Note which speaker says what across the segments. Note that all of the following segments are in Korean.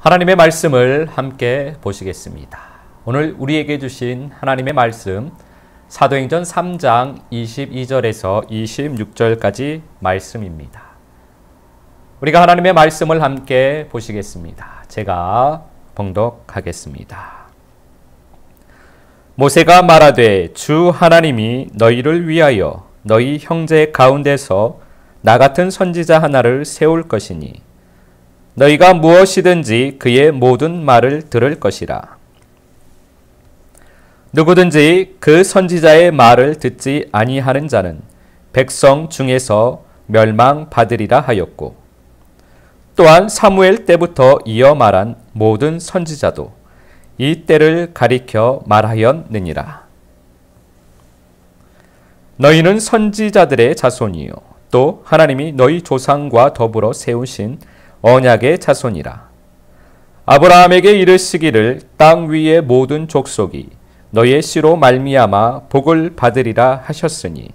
Speaker 1: 하나님의 말씀을 함께 보시겠습니다. 오늘 우리에게 주신 하나님의 말씀 사도행전 3장 22절에서 26절까지 말씀입니다. 우리가 하나님의 말씀을 함께 보시겠습니다. 제가 봉독하겠습니다. 모세가 말하되 주 하나님이 너희를 위하여 너희 형제 가운데서 나 같은 선지자 하나를 세울 것이니 너희가 무엇이든지 그의 모든 말을 들을 것이라. 누구든지 그 선지자의 말을 듣지 아니하는 자는 백성 중에서 멸망받으리라 하였고, 또한 사무엘 때부터 이어 말한 모든 선지자도 이 때를 가리켜 말하였느니라. 너희는 선지자들의 자손이요 또 하나님이 너희 조상과 더불어 세우신 언약의 자손이라. 아브라함에게 이르시기를 땅 위의 모든 족속이 너희의 씨로 말미암아 복을 받으리라 하셨으니,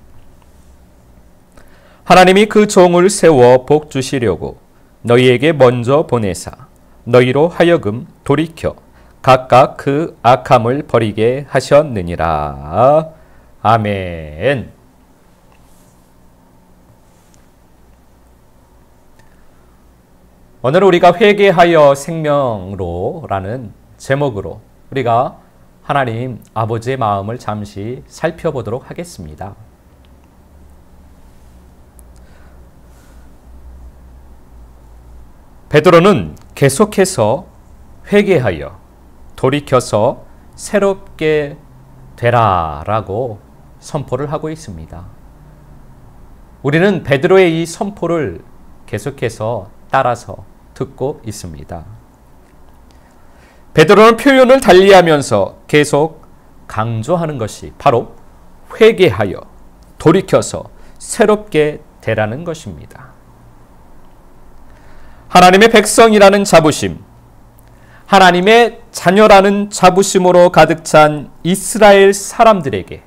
Speaker 1: 하나님이 그 종을 세워 복 주시려고 너희에게 먼저 보내사 너희로 하여금 돌이켜 각각 그 악함을 버리게 하셨느니라. 아멘. 오늘 우리가 회개하여 생명으로 라는 제목으로 우리가 하나님 아버지의 마음을 잠시 살펴보도록 하겠습니다. 베드로는 계속해서 회개하여 돌이켜서 새롭게 되라라고 선포를 하고 있습니다. 우리는 베드로의 이 선포를 계속해서 따라서 듣고 있습니다. 베드로는 표현을 달리하면서 계속 강조하는 것이 바로 회개하여 돌이켜서 새롭게 되라는 것입니다. 하나님의 백성이라는 자부심, 하나님의 자녀라는 자부심으로 가득 찬 이스라엘 사람들에게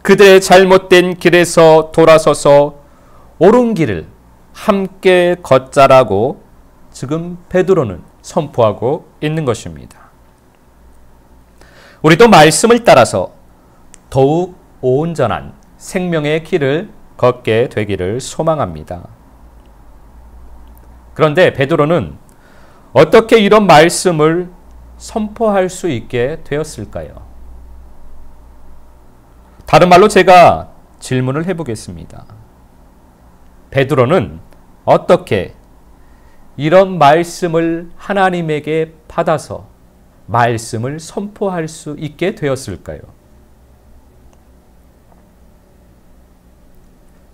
Speaker 1: 그들의 잘못된 길에서 돌아서서 옳은 길을 함께 걷자라고 지금 베드로는 선포하고 있는 것입니다. 우리도 말씀을 따라서 더욱 온전한 생명의 길을 걷게 되기를 소망합니다. 그런데 베드로는 어떻게 이런 말씀을 선포할 수 있게 되었을까요? 다른 말로 제가 질문을 해보겠습니다. 베드로는 어떻게 이런 말씀을 하나님에게 받아서 말씀을 선포할 수 있게 되었을까요?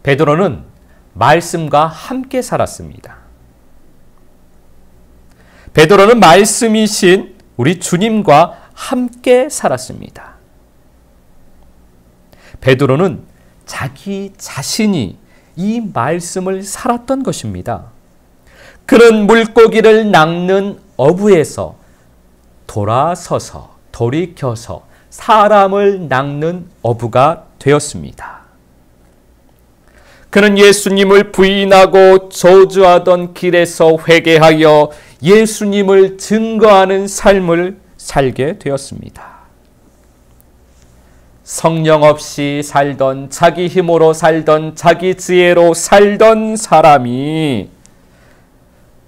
Speaker 1: 베드로는 말씀과 함께 살았습니다. 베드로는 말씀이신 우리 주님과 함께 살았습니다. 베드로는 자기 자신이 이 말씀을 살았던 것입니다. 그는 물고기를 낚는 어부에서 돌아서서 돌이켜서 사람을 낚는 어부가 되었습니다. 그는 예수님을 부인하고 저주하던 길에서 회개하여 예수님을 증거하는 삶을 살게 되었습니다. 성령 없이 살던, 자기 힘으로 살던, 자기 지혜로 살던 사람이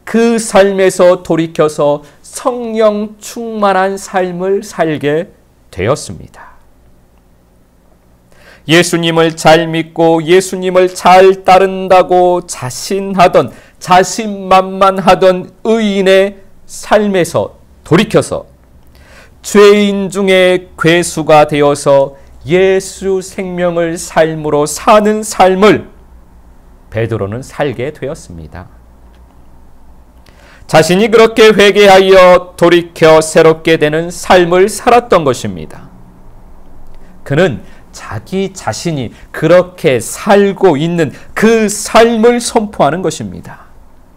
Speaker 1: 그 삶에서 돌이켜서 성령 충만한 삶을 살게 되었습니다. 예수님을 잘 믿고 예수님을 잘 따른다고 자신하던, 자신만만하던 의인의 삶에서 돌이켜서 죄인 중에 괴수가 되어서 예수 생명을 삶으로 사는 삶을 베드로는 살게 되었습니다. 자신이 그렇게 회개하여 돌이켜 새롭게 되는 삶을 살았던 것입니다. 그는 자기 자신이 그렇게 살고 있는 그 삶을 선포하는 것입니다.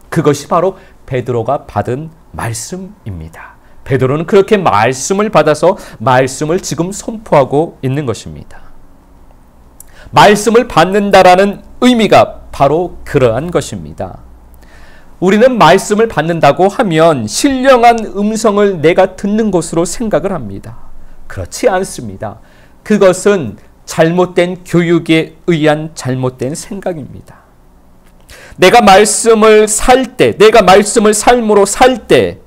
Speaker 1: 그것이 바로 베드로가 받은 말씀입니다. 베드로는 그렇게 말씀을 받아서 말씀을 지금 선포하고 있는 것입니다. 말씀을 받는다라는 의미가 바로 그러한 것입니다. 우리는 말씀을 받는다고 하면 신령한 음성을 내가 듣는 것으로 생각을 합니다. 그렇지 않습니다. 그것은 잘못된 교육에 의한 잘못된 생각입니다. 내가 말씀을 살 때, 내가 말씀을 삶으로 살 때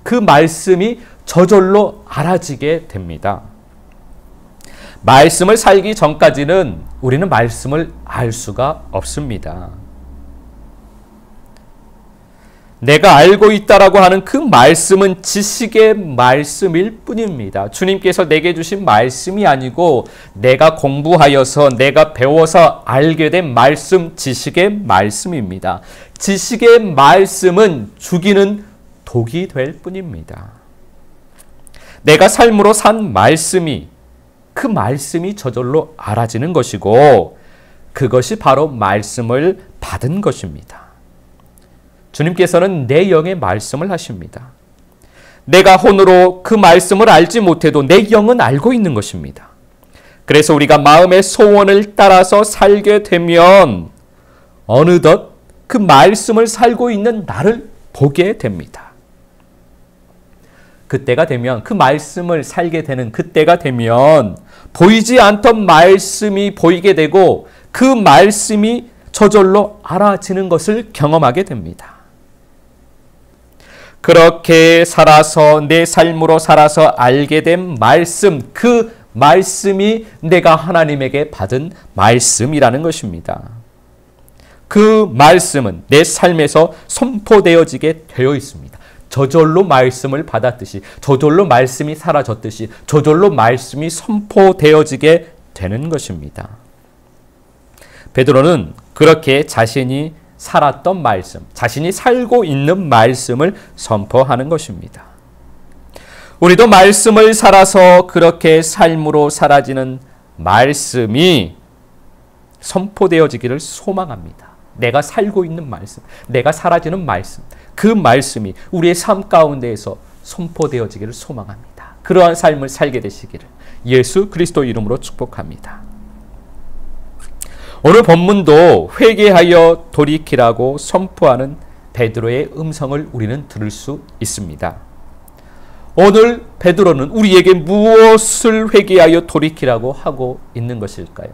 Speaker 1: 그 말씀이 저절로 알아지게 됩니다. 말씀을 살기 전까지는 우리는 말씀을 알 수가 없습니다. 내가 알고 있다라고 하는 그 말씀은 지식의 말씀일 뿐입니다. 주님께서 내게 주신 말씀이 아니고 내가 공부하여서 내가 배워서 알게 된 말씀, 지식의 말씀입니다. 지식의 말씀은 죽이는 독이 될 뿐입니다. 내가 삶으로 산 말씀이 그 말씀이 저절로 알아지는 것이고 그것이 바로 말씀을 받은 것입니다. 주님께서는 내 영의 말씀을 하십니다. 내가 혼으로 그 말씀을 알지 못해도 내 영은 알고 있는 것입니다. 그래서 우리가 마음의 소원을 따라서 살게 되면 어느덧 그 말씀을 살고 있는 나를 보게 됩니다. 그때가 되면 그 말씀을 살게 되는 그때가 되면 보이지 않던 말씀이 보이게 되고 그 말씀이 저절로 알아지는 것을 경험하게 됩니다. 그렇게 살아서 내 삶으로 살아서 알게 된 말씀, 그 말씀이 내가 하나님에게 받은 말씀이라는 것입니다. 그 말씀은 내 삶에서 선포되어지게 되어 있습니다. 저절로 말씀을 받았듯이, 저절로 말씀이 사라졌듯이, 저절로 말씀이 선포되어지게 되는 것입니다. 베드로는 그렇게 자신이 살았던 말씀, 자신이 살고 있는 말씀을 선포하는 것입니다. 우리도 말씀을 살아서 그렇게 삶으로 사라지는 말씀이 선포되어지기를 소망합니다. 내가 살고 있는 말씀, 내가 사라지는 말씀, 그 말씀이 우리의 삶 가운데에서 선포되어지기를 소망합니다. 그러한 삶을 살게 되시기를 예수 그리스도 이름으로 축복합니다. 오늘 본문도 회개하여 돌이키라고 선포하는 베드로의 음성을 우리는 들을 수 있습니다. 오늘 베드로는 우리에게 무엇을 회개하여 돌이키라고 하고 있는 것일까요?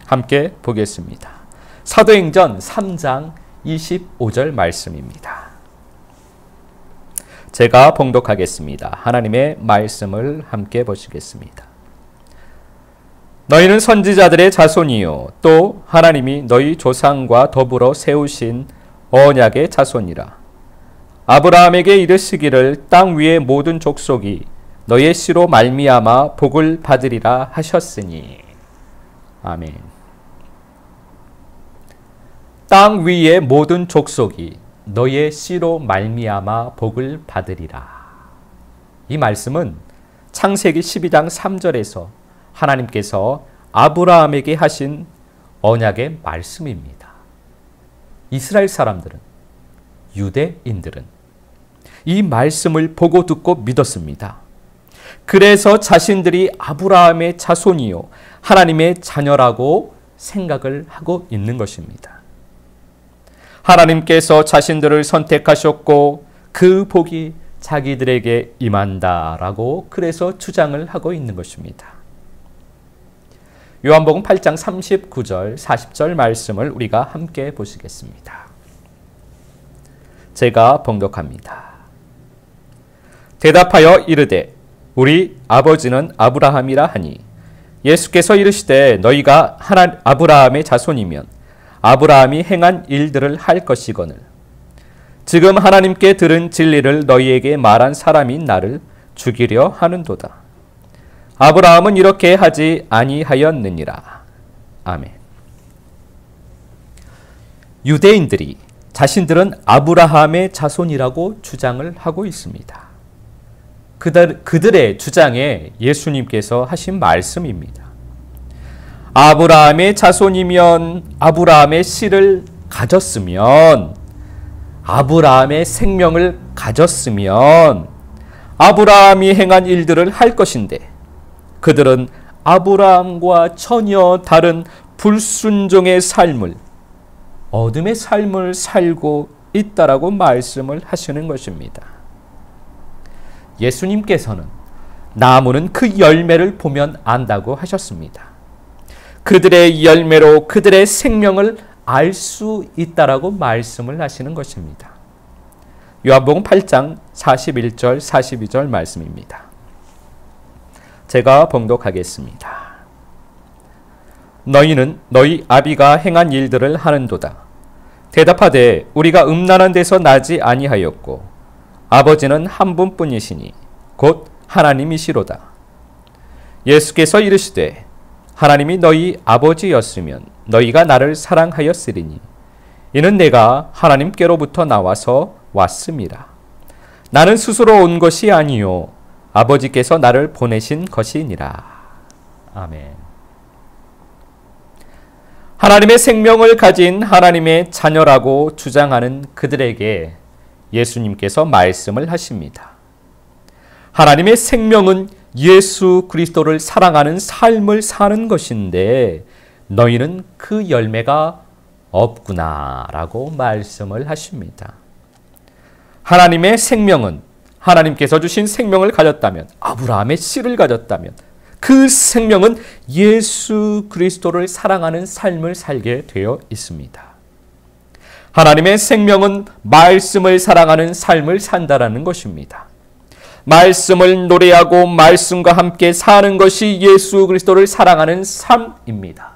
Speaker 1: 함께 보겠습니다. 사도행전 3장 25절 말씀입니다. 제가 봉독하겠습니다. 하나님의 말씀을 함께 보시겠습니다. 너희는 선지자들의 자손이요 또 하나님이 너희 조상과 더불어 세우신 언약의 자손이라. 아브라함에게 이르시기를 땅 위의 모든 족속이 너희의 씨로 말미암아 복을 받으리라 하셨으니. 아멘. 땅 위의 모든 족속이 너희의 씨로 말미암아 복을 받으리라. 이 말씀은 창세기 12장 3절에서 하나님께서 아브라함에게 하신 언약의 말씀입니다. 이스라엘 사람들은, 유대인들은 이 말씀을 보고 듣고 믿었습니다. 그래서 자신들이 아브라함의 자손이요 하나님의 자녀라고 생각을 하고 있는 것입니다. 하나님께서 자신들을 선택하셨고 그 복이 자기들에게 임한다라고 그래서 주장을 하고 있는 것입니다. 요한복음 8장 39절 40절 말씀을 우리가 함께 보시겠습니다. 제가 봉독합니다. 대답하여 이르되 우리 아버지는 아브라함이라 하니 예수께서 이르시되 너희가 아브라함의 자손이면 아브라함이 행한 일들을 할 것이거늘 지금 하나님께 들은 진리를 너희에게 말한 사람인 나를 죽이려 하는도다. 아브라함은 이렇게 하지 아니하였느니라. 아멘. 유대인들이 자신들은 아브라함의 자손이라고 주장을 하고 있습니다. 그들의 주장에 예수님께서 하신 말씀입니다. 아브라함의 자손이면 아브라함의 씨를 가졌으면 아브라함의 생명을 가졌으면 아브라함이 행한 일들을 할 것인데 그들은 아브라함과 전혀 다른 불순종의 삶을 어둠의 삶을 살고 있다라고 말씀을 하시는 것입니다. 예수님께서는 나무는 그 열매를 보면 안다고 하셨습니다. 그들의 열매로 그들의 생명을 알 수 있다라고 말씀을 하시는 것입니다. 요한복음 8장 41절 42절 말씀입니다. 제가 봉독하겠습니다. 너희는 너희 아비가 행한 일들을 하는도다. 대답하되 우리가 음란한 데서 나지 아니하였고 아버지는 한 분뿐이시니 곧 하나님이시로다. 예수께서 이르시되 하나님이 너희 아버지였으면 너희가 나를 사랑하였으리니 이는 내가 하나님께로부터 나와서 왔음이라. 나는 스스로 온 것이 아니요 아버지께서 나를 보내신 것이니라. 아멘. 하나님의 생명을 가진 하나님의 자녀라고 주장하는 그들에게 예수님께서 말씀을 하십니다. 하나님의 생명은 예수 그리스도를 사랑하는 삶을 사는 것인데 너희는 그 열매가 없구나라고 말씀을 하십니다. 하나님의 생명은 하나님께서 주신 생명을 가졌다면, 아브라함의 씨를 가졌다면 그 생명은 예수 그리스도를 사랑하는 삶을 살게 되어 있습니다. 하나님의 생명은 말씀을 사랑하는 삶을 산다라는 것입니다. 말씀을 노래하고 말씀과 함께 사는 것이 예수 그리스도를 사랑하는 삶입니다.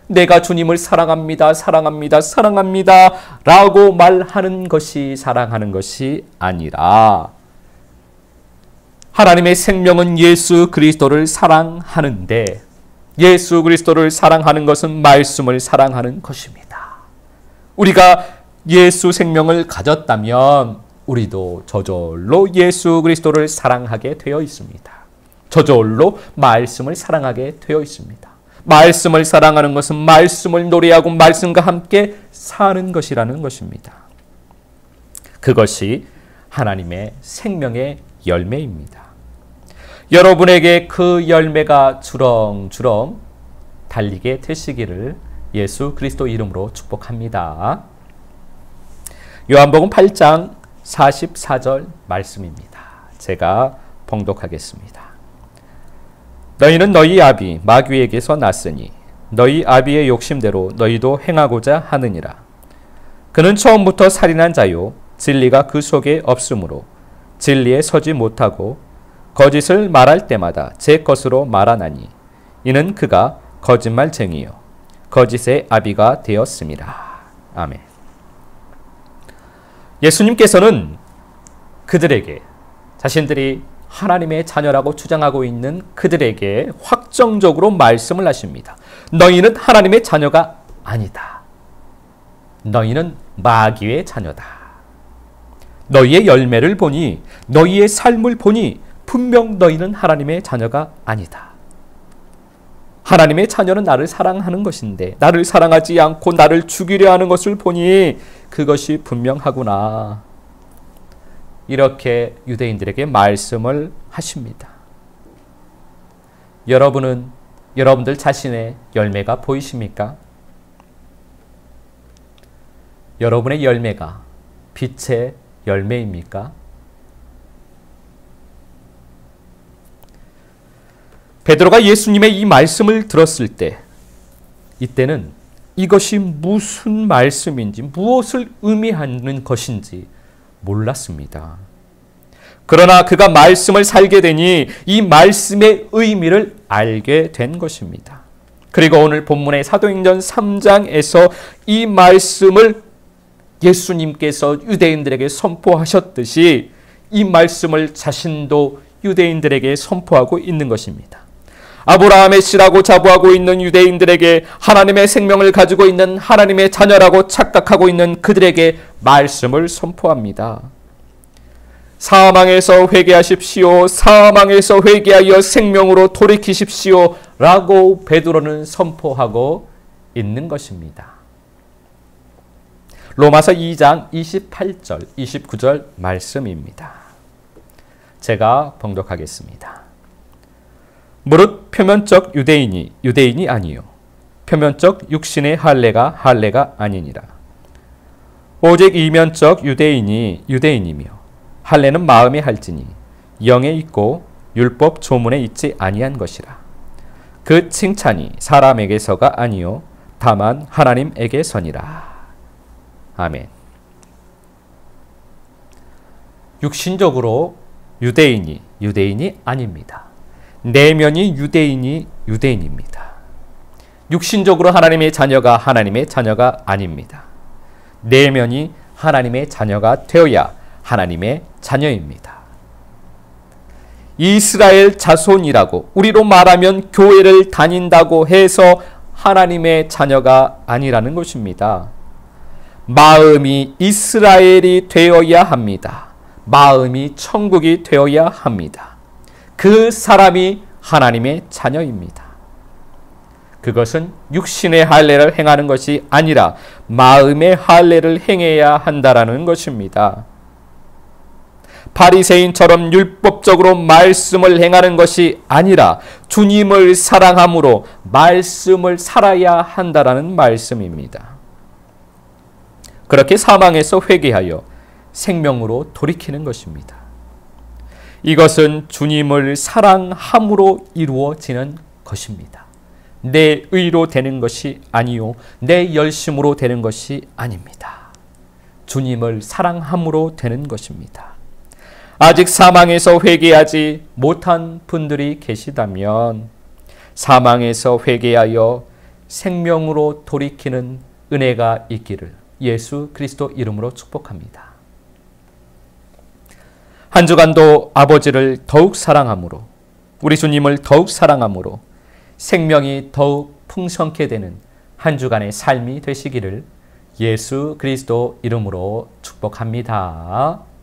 Speaker 1: 내가 주님을 사랑합니다, 사랑합니다, 사랑합니다 라고 말하는 것이 사랑하는 것이 아니라 하나님의 생명은 예수 그리스도를 사랑하는데 예수 그리스도를 사랑하는 것은 말씀을 사랑하는 것입니다. 우리가 예수 생명을 가졌다면 우리도 저절로 예수 그리스도를 사랑하게 되어 있습니다. 저절로 말씀을 사랑하게 되어 있습니다. 말씀을 사랑하는 것은 말씀을 노래하고 말씀과 함께 사는 것이라는 것입니다. 그것이 하나님의 생명의 열매입니다. 여러분에게 그 열매가 주렁주렁 달리게 되시기를 예수 그리스도 이름으로 축복합니다. 요한복음 8장 44절 말씀입니다. 제가 봉독하겠습니다. 너희는 너희 아비 마귀에게서 났으니 너희 아비의 욕심대로 너희도 행하고자 하느니라. 그는 처음부터 살인한 자요 진리가 그 속에 없으므로 진리에 서지 못하고 거짓을 말할 때마다 제 것으로 말하나니 이는 그가 거짓말쟁이요 거짓의 아비가 되었음이라. 아멘. 예수님께서는 그들에게 자신들이 하나님의 자녀라고 주장하고 있는 그들에게 확정적으로 말씀을 하십니다. 너희는 하나님의 자녀가 아니다. 너희는 마귀의 자녀다. 너희의 열매를 보니 너희의 삶을 보니 분명 너희는 하나님의 자녀가 아니다. 하나님의 자녀는 나를 사랑하는 것인데 나를 사랑하지 않고 나를 죽이려 하는 것을 보니 그것이 분명하구나. 이렇게 유대인들에게 말씀을 하십니다. 여러분들 자신의 열매가 보이십니까? 여러분의 열매가 빛의 열매입니까? 베드로가 예수님의 이 말씀을 들었을 때 이때는 이것이 무슨 말씀인지 무엇을 의미하는 것인지 몰랐습니다. 그러나 그가 말씀을 살게 되니 이 말씀의 의미를 알게 된 것입니다. 그리고 오늘 본문의 사도행전 3장에서 이 말씀을 예수님께서 유대인들에게 선포하셨듯이 이 말씀을 자신도 유대인들에게 선포하고 있는 것입니다. 아브라함의 씨라고 자부하고 있는 유대인들에게 하나님의 생명을 가지고 있는 하나님의 자녀라고 착각하고 있는 그들에게 말씀을 선포합니다. 사망에서 회개하십시오. 사망에서 회개하여 생명으로 돌이키십시오. 라고 베드로는 선포하고 있는 것입니다. 로마서 2장 28절, 29절 말씀입니다. 제가 봉독하겠습니다. 무릇 표면적 유대인이 아니요 표면적 육신의 할례가 아니니라. 오직 이면적 유대인이 유대인이며 할례는 마음에 할지니 영에 있고 율법 조문에 있지 아니한 것이라. 그 칭찬이 사람에게서가 아니요 다만 하나님에게서니라. 아멘. 육신적으로 유대인이 아닙니다. 내면이 유대인입니다. 육신적으로 하나님의 자녀가 아닙니다. 내면이 하나님의 자녀가 되어야 하나님의 자녀입니다. 이스라엘 자손이라고 우리로 말하면 교회를 다닌다고 해서 하나님의 자녀가 아니라는 것입니다. 마음이 이스라엘이 되어야 합니다. 마음이 천국이 되어야 합니다. 그 사람이 하나님의 자녀입니다. 그것은 육신의 할례를 행하는 것이 아니라 마음의 할례를 행해야 한다라는 것입니다. 바리새인처럼 율법적으로 말씀을 행하는 것이 아니라 주님을 사랑함으로 말씀을 살아야 한다라는 말씀입니다. 그렇게 사망에서 회개하여 생명으로 돌이키는 것입니다. 이것은 주님을 사랑함으로 이루어지는 것입니다. 내 의로 되는 것이 아니요 내 열심으로 되는 것이 아닙니다. 주님을 사랑함으로 되는 것입니다. 아직 사망에서 회개하지 못한 분들이 계시다면 사망에서 회개하여 생명으로 돌이키는 은혜가 있기를 예수 그리스도 이름으로 축복합니다. 한 주간도 아버지를 더욱 사랑함으로 우리 주님을 더욱 사랑함으로 생명이 더욱 풍성케 되는 한 주간의 삶이 되시기를 예수 그리스도 이름으로 축복합니다.